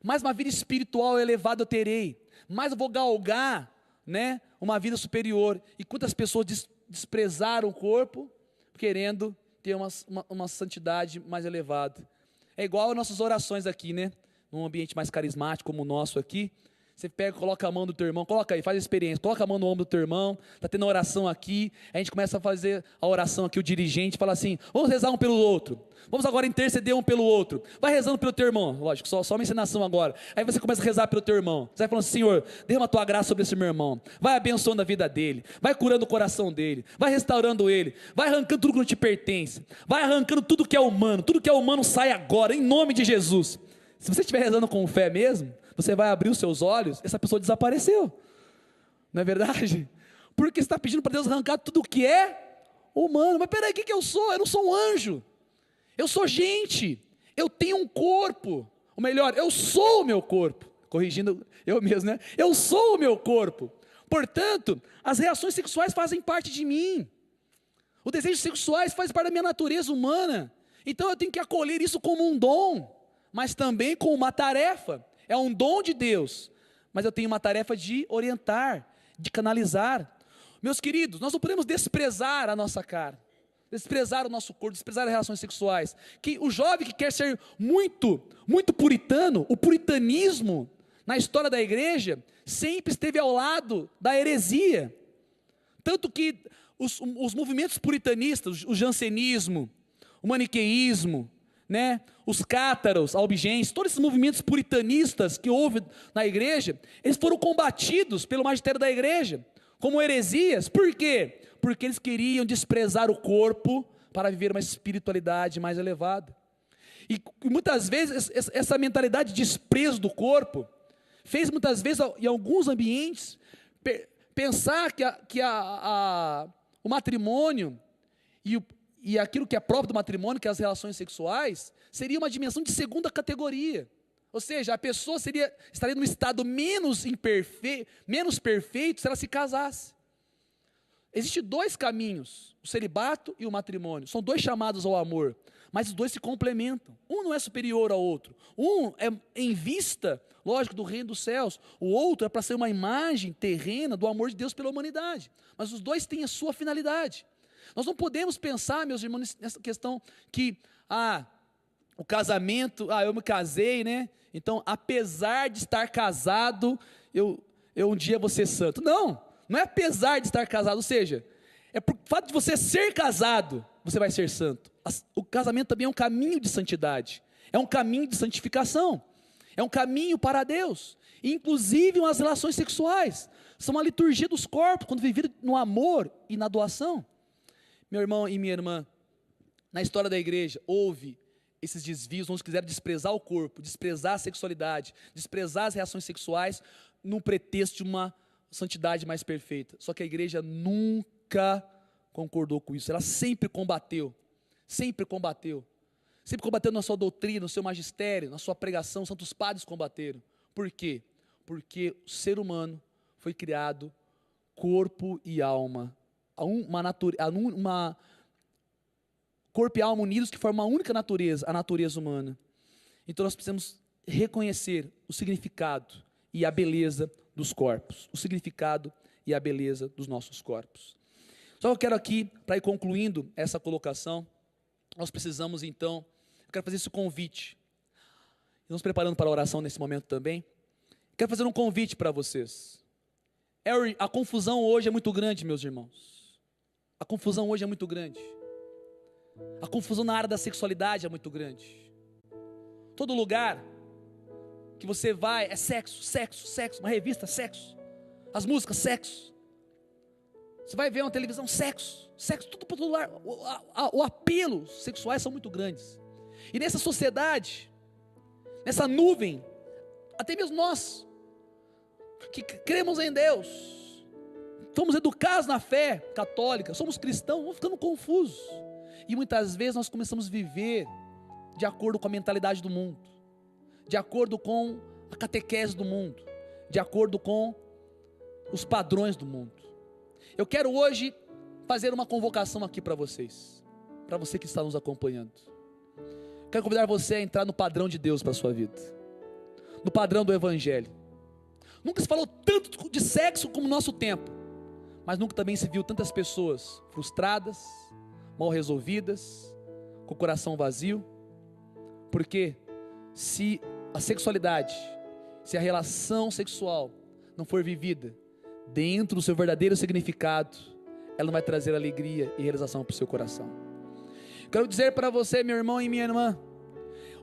mais uma vida espiritual elevada eu terei, mais eu vou galgar, né, uma vida superior. E quantas pessoas desprezaram o corpo, querendo ter uma santidade mais elevada. É igual as nossas orações aqui, né, num ambiente mais carismático como o nosso aqui. Você pega, coloca a mão do teu irmão, coloca aí, faz a experiência, coloca a mão no ombro do teu irmão, está tendo oração aqui, a gente começa a fazer a oração aqui, o dirigente fala assim: vamos rezar um pelo outro, vamos agora interceder um pelo outro, vai rezando pelo teu irmão, lógico, só uma ensinação agora, aí você começa a rezar pelo teu irmão, você vai falando: Senhor, derrama a tua graça sobre esse meu irmão, vai abençoando a vida dele, vai curando o coração dele, vai restaurando ele, vai arrancando tudo que não te pertence, vai arrancando tudo que é humano sai agora, em nome de Jesus. Se você estiver rezando com fé mesmo, você vai abrir os seus olhos, essa pessoa desapareceu, não é verdade? Porque você está pedindo para Deus arrancar tudo o que é humano. Mas peraí, o que eu sou? Eu não sou um anjo, eu sou gente, eu tenho um corpo, ou melhor, eu sou o meu corpo, corrigindo eu mesmo, né? Eu sou o meu corpo, portanto, as reações sexuais fazem parte de mim, os desejos sexuais fazem parte da minha natureza humana, então eu tenho que acolher isso como um dom, mas também como uma tarefa. É um dom de Deus, mas eu tenho uma tarefa de orientar, de canalizar. Meus queridos, nós não podemos desprezar a nossa carne, desprezar o nosso corpo, desprezar as relações sexuais. Que o jovem que quer ser muito puritano, o puritanismo na história da igreja sempre esteve ao lado da heresia. Tanto que os movimentos puritanistas, o jansenismo, o maniqueísmo, né, os cátaros, albigenses, todos esses movimentos puritanistas que houve na igreja, eles foram combatidos pelo magistério da igreja, como heresias. Por quê? Porque eles queriam desprezar o corpo para viver uma espiritualidade mais elevada. E muitas vezes essa mentalidade de desprezo do corpo fez muitas vezes em alguns ambientes pensar que o matrimônio e aquilo que é próprio do matrimônio, que é as relações sexuais, seria uma dimensão de segunda categoria. Ou seja, a pessoa estaria num estado menos perfeito se ela se casasse. Existem dois caminhos, o celibato e o matrimônio. São dois chamados ao amor, mas os dois se complementam. Um não é superior ao outro. Um é em vista, lógico, do reino dos céus. O outro é para ser uma imagem terrena do amor de Deus pela humanidade. Mas os dois têm a sua finalidade. Nós não podemos pensar, meus irmãos, nessa questão que, o casamento, eu me casei, né? Então, apesar de estar casado, eu um dia vou ser santo. Não é apesar de estar casado, ou seja, é por fato de você ser casado, você vai ser santo. O casamento também é um caminho de santidade, é um caminho de santificação, é um caminho para Deus, inclusive as relações sexuais, são uma liturgia dos corpos, quando vivido no amor e na doação. Meu irmão e minha irmã, na história da igreja, houve esses desvios, uns quiseram desprezar o corpo, desprezar a sexualidade, desprezar as reações sexuais, num pretexto de uma santidade mais perfeita. Só que a igreja nunca concordou com isso, ela sempre combateu na sua doutrina, no seu magistério, na sua pregação, os santos padres combateram. Por quê? Porque o ser humano foi criado corpo e alma, corpo e alma unidos que formam uma única natureza, a natureza humana. Então nós precisamos reconhecer o significado e a beleza dos corpos, o significado e a beleza dos nossos corpos. Só eu quero aqui, para ir concluindo essa colocação, nós precisamos então, eu quero fazer esse convite. Estamos preparando para a oração nesse momento também. Quero fazer um convite para vocês. A confusão hoje é muito grande, meus irmãos. A confusão hoje é muito grande. A confusão na área da sexualidade é muito grande. Todo lugar que você vai é sexo, sexo, sexo. Uma revista, sexo. As músicas, sexo. Você vai ver uma televisão, sexo. Sexo, tudo para todo lugar. O apelo sexuais são muito grandes. E nessa sociedade, nessa nuvem, até mesmo nós, que cremos em Deus, somos educados na fé católica, somos cristãos, vamos ficando confusos. E muitas vezes nós começamos a viver de acordo com a mentalidade do mundo, de acordo com a catequese do mundo, de acordo com os padrões do mundo. Eu quero hoje fazer uma convocação aqui para vocês, para você que está nos acompanhando. Quero convidar você a entrar no padrão de Deus para a sua vida, no padrão do Evangelho. Nunca se falou tanto de sexo como no nosso tempo, mas nunca também se viu tantas pessoas frustradas, mal resolvidas, com o coração vazio. Porque se a sexualidade, se a relação sexual não for vivida dentro do seu verdadeiro significado, ela não vai trazer alegria e realização para o seu coração. Quero dizer para você, meu irmão e minha irmã,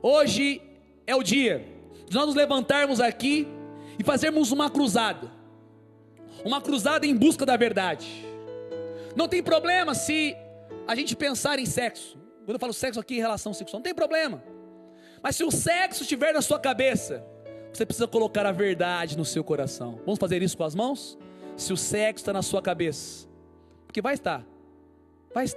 hoje é o dia de nós nos levantarmos aqui e fazermos uma cruzada em busca da verdade. Não tem problema se a gente pensar em sexo. Quando eu falo sexo aqui em relação sexual, não tem problema. Mas se o sexo estiver na sua cabeça, você precisa colocar a verdade no seu coração. Vamos fazer isso com as mãos? Se o sexo está na sua cabeça, porque vai estar, faz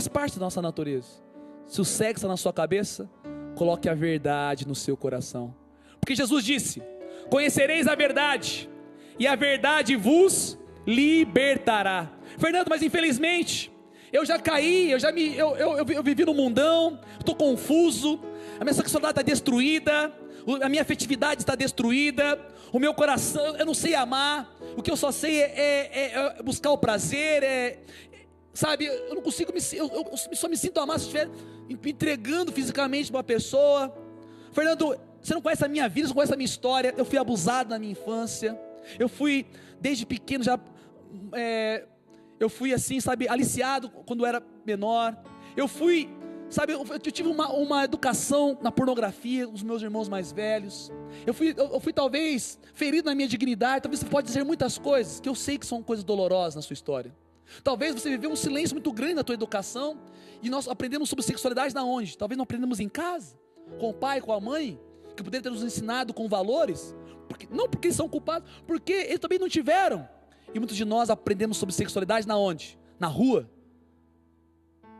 parte da nossa natureza. Se o sexo está na sua cabeça, coloque a verdade no seu coração. Porque Jesus disse: conhecereis a verdade, e a verdade vos libertará. Fernando, mas infelizmente, eu já caí, eu vivi no mundão, estou confuso, a minha sexualidade está destruída, a minha afetividade está destruída, o meu coração, eu não sei amar, o que eu só sei é buscar o prazer, sabe, eu não consigo, eu só me sinto amar se estiver me entregando fisicamente para uma pessoa. Fernando, você não conhece a minha vida, você não conhece a minha história. Eu fui abusado na minha infância, eu fui desde pequeno já, eu fui assim, sabe, aliciado quando eu era menor, eu fui, sabe, eu tive uma educação na pornografia, os meus irmãos mais velhos, eu fui talvez ferido na minha dignidade. Talvez você pode dizer muitas coisas, que eu sei que são coisas dolorosas na sua história. Talvez você viveu um silêncio muito grande na tua educação, e nós aprendemos sobre sexualidade na onde? Talvez não aprendemos em casa, com o pai, com a mãe, que poderiam ter nos ensinado com valores, não porque eles são culpados, porque eles também não tiveram. E muitos de nós aprendemos sobre sexualidade na onde? Na rua,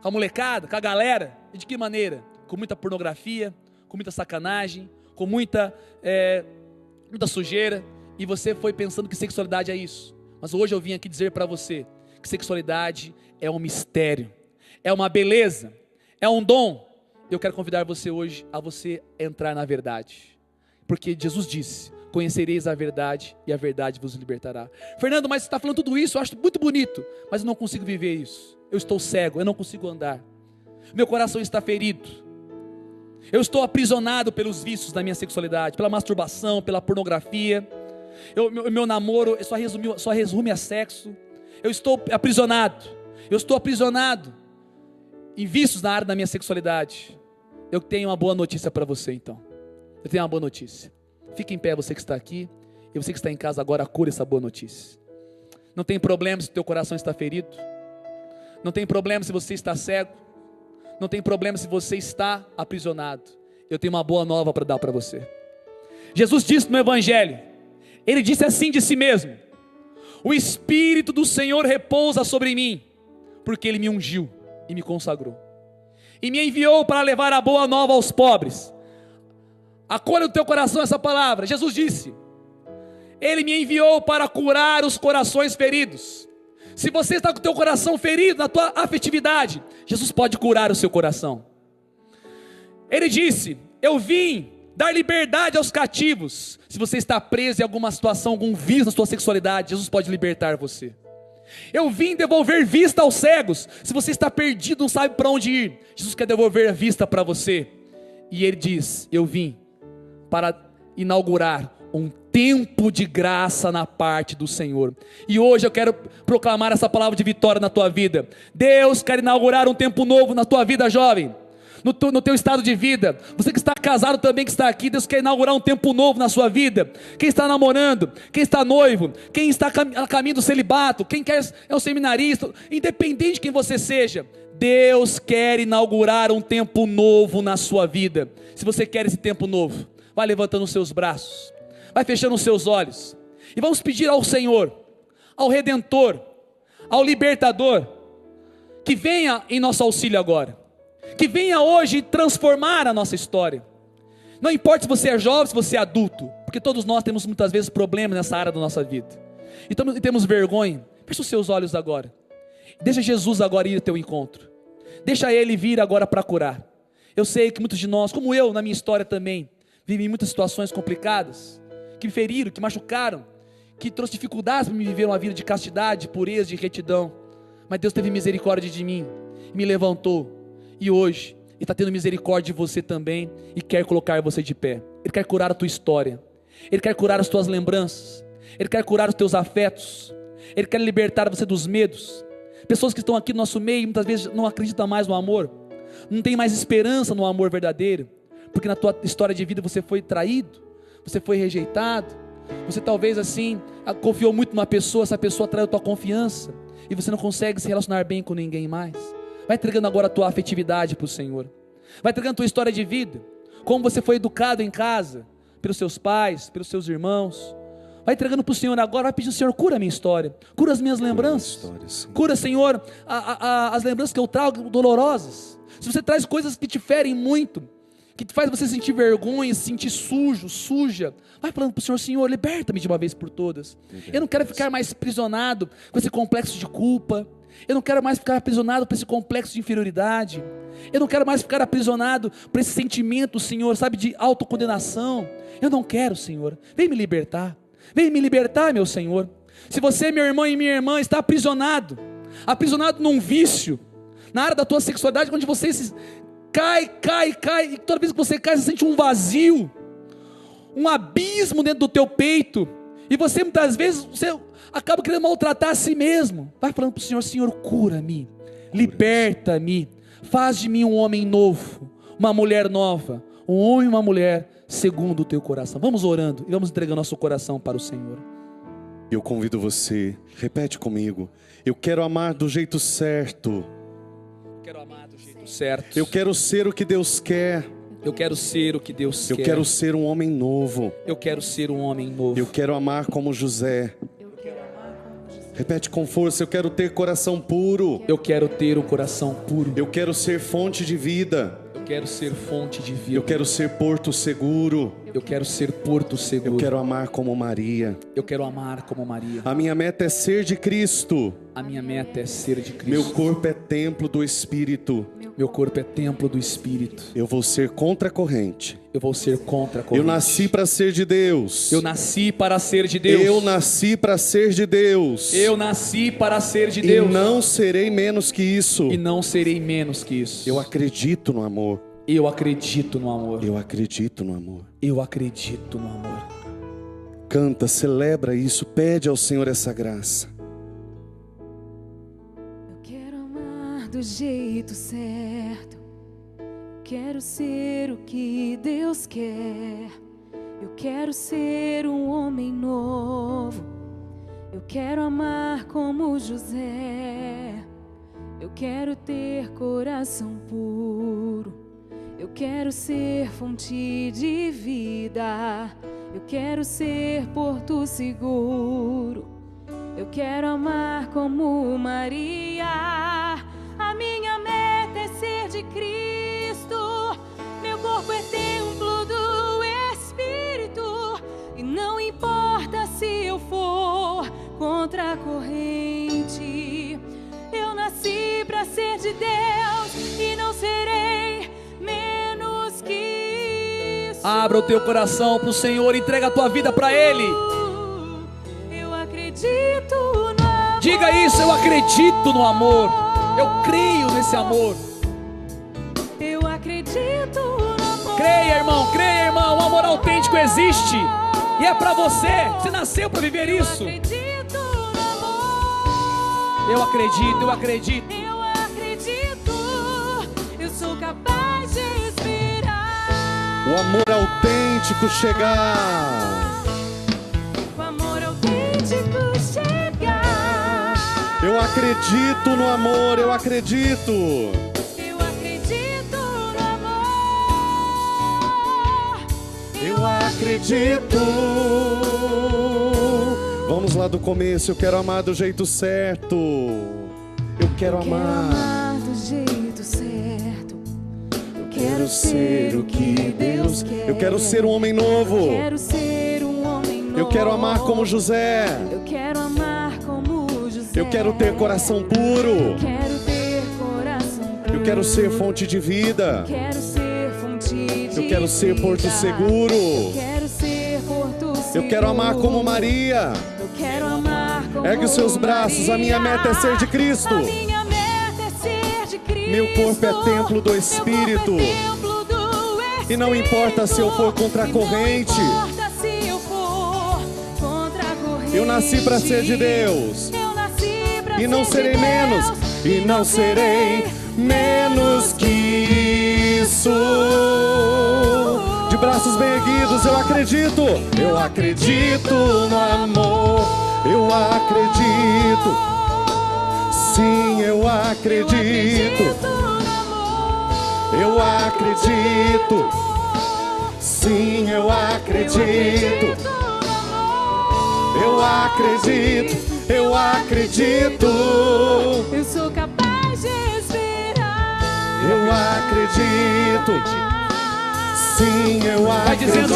com a molecada, com a galera. E de que maneira? Com muita pornografia, com muita sacanagem, com muita sujeira. E você foi pensando que sexualidade é isso. Mas hoje eu vim aqui dizer para você que sexualidade é um mistério, é uma beleza, é um dom. Eu quero convidar você hoje a você entrar na verdade, porque Jesus disse: conhecereis a verdade e a verdade vos libertará. Fernando, mas você está falando tudo isso, eu acho muito bonito, mas eu não consigo viver isso. Eu estou cego, eu não consigo andar, meu coração está ferido, eu estou aprisionado pelos vícios da minha sexualidade, pela masturbação, pela pornografia. Meu namoro só resume a sexo. Eu estou aprisionado em vícios na área da minha sexualidade. Eu tenho uma boa notícia para você então. Eu tenho uma boa notícia. Fique em pé, você que está aqui, e você que está em casa agora, cura essa boa notícia. Não tem problema se o teu coração está ferido, não tem problema se você está cego, não tem problema se você está aprisionado. Eu tenho uma boa nova para dar para você. Jesus disse no Evangelho, Ele disse assim de si mesmo: o Espírito do Senhor repousa sobre mim, porque Ele me ungiu e me consagrou, e me enviou para levar a boa nova aos pobres. Acolha no teu coração essa palavra. Jesus disse: Ele me enviou para curar os corações feridos. Se você está com o teu coração ferido na tua afetividade, Jesus pode curar o seu coração. Ele disse: eu vim dar liberdade aos cativos. Se você está preso em alguma situação, algum vício na sua sexualidade, Jesus pode libertar você. Eu vim devolver vista aos cegos. Se você está perdido, não sabe para onde ir, Jesus quer devolver a vista para você. E Ele diz: eu vim para inaugurar um tempo de graça na parte do Senhor. E hoje eu quero proclamar essa palavra de vitória na tua vida. Deus quer inaugurar um tempo novo na tua vida, jovem, no teu estado de vida. Você que está casado também, que está aqui, Deus quer inaugurar um tempo novo na sua vida. Quem está namorando, quem está noivo, quem está a caminho do celibato, quem é um seminarista, independente de quem você seja, Deus quer inaugurar um tempo novo na sua vida. Se você quer esse tempo novo, vai levantando os seus braços, vai fechando os seus olhos, e vamos pedir ao Senhor, ao Redentor, ao Libertador, que venha em nosso auxílio agora, que venha hoje transformar a nossa história. Não importa se você é jovem, se você é adulto, porque todos nós temos muitas vezes problemas nessa área da nossa vida, então temos vergonha. Feche os seus olhos agora, deixa Jesus agora ir ao teu encontro, deixa Ele vir agora para curar. Eu sei que muitos de nós, como eu na minha história também, vivem muitas situações complicadas, que me feriram, que machucaram, que trouxe dificuldades para me viver uma vida de castidade, de pureza, de retidão. Mas Deus teve misericórdia de mim, me levantou, e hoje Ele está tendo misericórdia de você também, e quer colocar você de pé. Ele quer curar a tua história, Ele quer curar as tuas lembranças, Ele quer curar os teus afetos, Ele quer libertar você dos medos. Pessoas que estão aqui no nosso meio, muitas vezes não acreditam mais no amor, não tem mais esperança no amor verdadeiro, porque na tua história de vida você foi traído, você foi rejeitado, você talvez assim, confiou muito numa pessoa, essa pessoa traiu a tua confiança, e você não consegue se relacionar bem com ninguém mais. Vai entregando agora a tua afetividade para o Senhor, vai entregando a tua história de vida, como você foi educado em casa, pelos seus pais, pelos seus irmãos. Vai entregando para o Senhor agora, vai pedindo: Senhor, cura a minha história, cura as minhas lembranças, cura, Senhor, as lembranças que eu trago dolorosas. Se você traz coisas que te ferem muito, que te faz você sentir vergonha, se sentir sujo, suja, vai falando para o Senhor: Senhor, liberta-me de uma vez por todas. Eu não quero ficar mais aprisionado com esse complexo de culpa, eu não quero mais ficar aprisionado por esse complexo de inferioridade, eu não quero mais ficar aprisionado por esse sentimento, Senhor, sabe, de autocondenação. Eu não quero, Senhor, vem me libertar, meu Senhor. Se você, meu irmão e minha irmã, está aprisionado num vício, na área da tua sexualidade, onde você cai, e toda vez que você cai, você sente um vazio, um abismo dentro do teu peito, e você muitas vezes, você acaba querendo maltratar a si mesmo. Vai falando para o Senhor: Senhor, cura-me, liberta-me, faz de mim um homem novo, uma mulher nova, um homem e uma mulher segundo o teu coração. Vamos orando e vamos entregando nosso coração para o Senhor. Eu convido você, repete comigo: eu quero amar do jeito certo. Quero amar do jeito certo. Eu quero ser o que Deus quer. Eu quero ser o que Deus quer. Eu quero ser um homem novo. Eu quero ser um homem novo. Eu quero amar como José. Repete com força: eu quero ter coração puro. Eu quero ter um coração puro. Eu quero ser fonte de vida. Eu quero ser fonte de vida. Eu quero ser porto seguro. Eu quero ser porto seguro. Eu quero amar como Maria. Eu quero amar como Maria. A minha meta é ser de Cristo. A minha meta é ser de Cristo. Meu corpo é templo do Espírito. Meu corpo é templo do Espírito. Eu vou ser contra a corrente. Eu vou ser contra a corrente. Eu nasci para ser de Deus. Eu nasci para ser de Deus. Eu nasci para ser de Deus. Eu nasci para ser de Deus. E não serei menos que isso. E não serei menos que isso. Eu acredito no amor. Eu acredito no amor. Eu acredito no amor. Eu acredito no amor. Canta, celebra isso, pede ao Senhor essa graça. Eu quero amar do jeito certo. Quero ser o que Deus quer. Eu quero ser um homem novo. Eu quero amar como José. Eu quero ter coração puro. Eu quero ser fonte de vida. Eu quero ser porto seguro. Eu quero amar como Maria. A minha meta é ser de Cristo. Meu corpo é templo do Espírito. E não importa se eu for contra a corrente. Eu nasci para ser de Deus e não serei menos que isso. Abra o teu coração para o Senhor, entrega a tua vida para Ele. Eu acredito no amor. Diga Diga isso, eu acredito no amor. Eu creio nesse amor. Eu acredito no amor. Creia, irmão, o amor autêntico existe. E é pra você. Você nasceu pra viver isso. Eu acredito no amor. Eu acredito, eu acredito. Eu acredito. Eu sou capaz de esperar. O amor autêntico chegar. O amor autêntico chegar. Eu acredito no amor, eu acredito. Eu acredito no amor. Eu acredito. Vamos lá do começo. Eu quero amar do jeito certo. Eu quero amar do jeito certo. Eu quero ser o que Deus quer. Eu quero ser um homem novo. Eu quero ser um homem novo. Eu quero amar como José. Eu quero amar como José. Eu quero ter coração puro. Eu quero ter coração puro. Eu quero ser fonte de vida. Eu quero ser fonte de Eu quero ser porto seguro. Eu quero ser porto seguro. Eu quero amar como Maria. Eu quero amar como Ergue os seus braços. A minha meta é ser de Cristo. A minha meta é ser de Cristo. Meu corpo é templo do Espírito. Meu corpo é templo do Espírito. E não importa se eu for contra a corrente. Não importa se eu for contra a corrente. Eu nasci para ser de Deus. Eu nasci pra E não ser serei de menos. Deus. E não serei menos que isso. De braços bem erguidos, eu acredito. Eu acredito no amor. Eu acredito. Sim, eu acredito. Eu acredito. Sim, eu acredito. Eu acredito. Eu acredito. Eu sou capaz de esperar. Eu acredito. Sim, eu Vai acredito.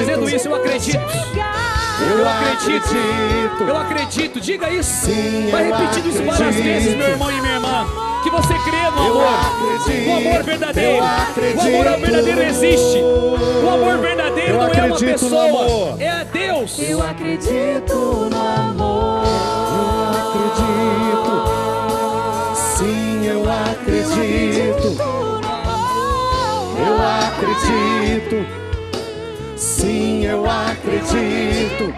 dizendo isso, eu acredito. Eu acredito. Eu acredito, diga isso. Sim, Vai eu repetindo isso várias acredito. vezes, meu irmão e minha irmã. Que você crê no Eu amor. acredito. O amor verdadeiro. Eu O acredito. amor verdadeiro existe. O amor verdadeiro Eu não é uma acredito no pessoa, amor. é a Deus. Eu acredito no amor. Eu acredito. Sim, eu acredito. Eu acredito. Sim, eu acredito.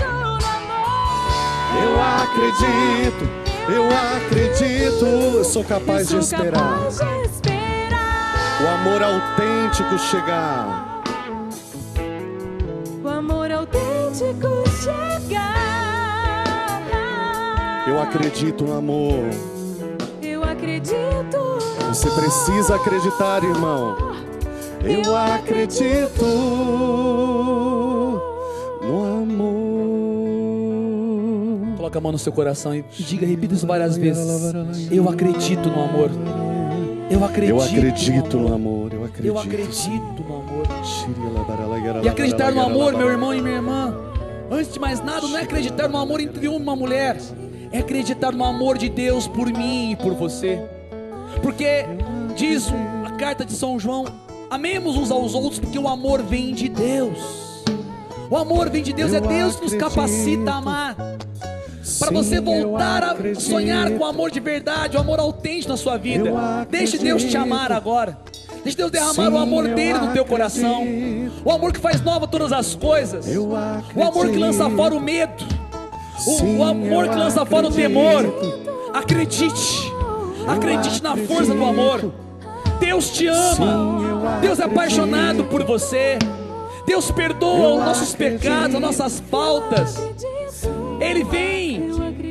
Eu acredito. Eu acredito. Eu sou capaz de esperar. O amor autêntico chegar. O amor autêntico chegar. Eu acredito no amor. Eu acredito. Você precisa acreditar, irmão. Eu acredito no amor. Coloca a mão no seu coração e diga, repita isso várias vezes. Eu acredito no amor. Eu acredito. Eu acredito no amor. Eu acredito. Eu acredito no amor. E acreditar no amor, meu irmão e minha irmã, antes de mais nada, não é acreditar no amor entre um e uma mulher, é acreditar no amor de Deus por mim e por você. Porque diz a carta de São João: amemos uns aos outros, porque o amor vem de Deus. O amor vem de Deus, é Deus que nos capacita a amar. Para você voltar a sonhar com o amor de verdade, o amor autêntico na sua vida. Deixe Deus te amar agora. Deixe Deus derramar o amor dele no teu coração. O amor que faz nova todas as coisas. O amor que lança fora o medo. O amor que lança fora o temor. Acredite. Acredite na força do amor. Deus te ama. Deus é apaixonado por você. Deus perdoa os nossos pecados, as nossas faltas. Ele vem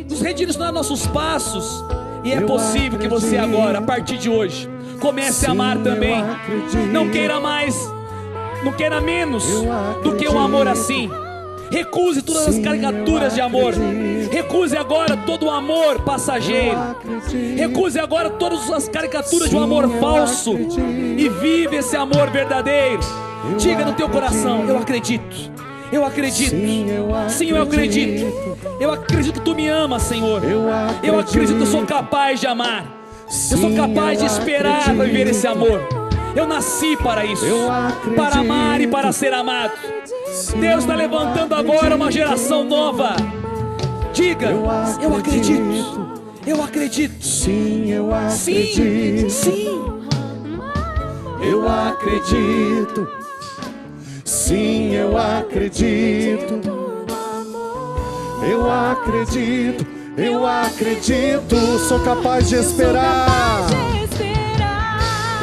nos redirecionar nossos passos. E é possível que você agora, a partir de hoje, comece a amar também. Não queira mais, não queira menos do que um amor assim. Recuse todas as caricaturas de amor. Recuse agora todo o amor passageiro. Recuse agora todas as caricaturas de um amor falso. E vive esse amor verdadeiro. Diga no teu coração: eu acredito. Eu acredito. Sim, eu acredito. Eu acredito que tu me amas, Senhor. Eu acredito que eu sou capaz de amar. Eu sou capaz de esperar para viver esse amor. Eu nasci para isso, para amar e para ser amado. Deus está levantando agora uma geração nova. Diga: eu acredito. Eu acredito. Sim, eu acredito. Sim. Eu acredito. Sim, eu acredito. Eu acredito. Eu acredito. Sou capaz de esperar.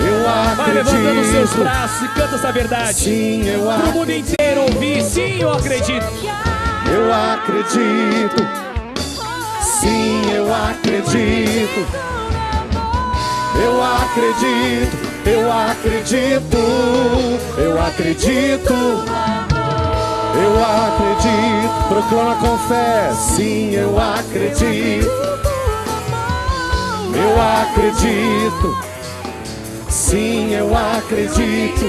Eu Vai levantando os seus acredito. braços e canta essa verdade. Sim, eu Para o mundo acredito. inteiro ouvir. Sim, eu acredito. Eu acredito. Sim, eu acredito. Eu acredito. Eu acredito. Eu acredito. Eu acredito. Proclama com fé. Sim, eu acredito. Eu acredito. Sim, eu acredito.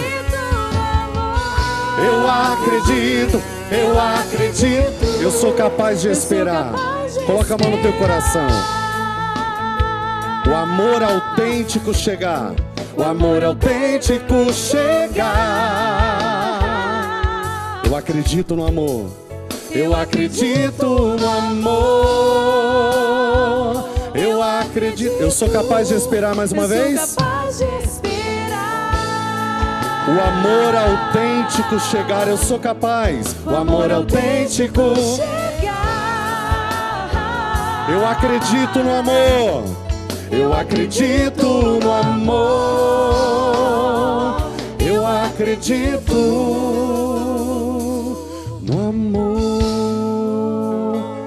Eu acredito. Eu acredito. Eu sou capaz de esperar. Coloca a mão no teu coração. O amor autêntico chegar. O amor autêntico chegar. Eu acredito no amor. Eu acredito no amor. Eu acredito. Eu sou capaz de esperar mais uma vez. O amor autêntico chegar. Eu sou capaz. O amor autêntico. Eu acredito no amor. Eu acredito no amor. Eu acredito.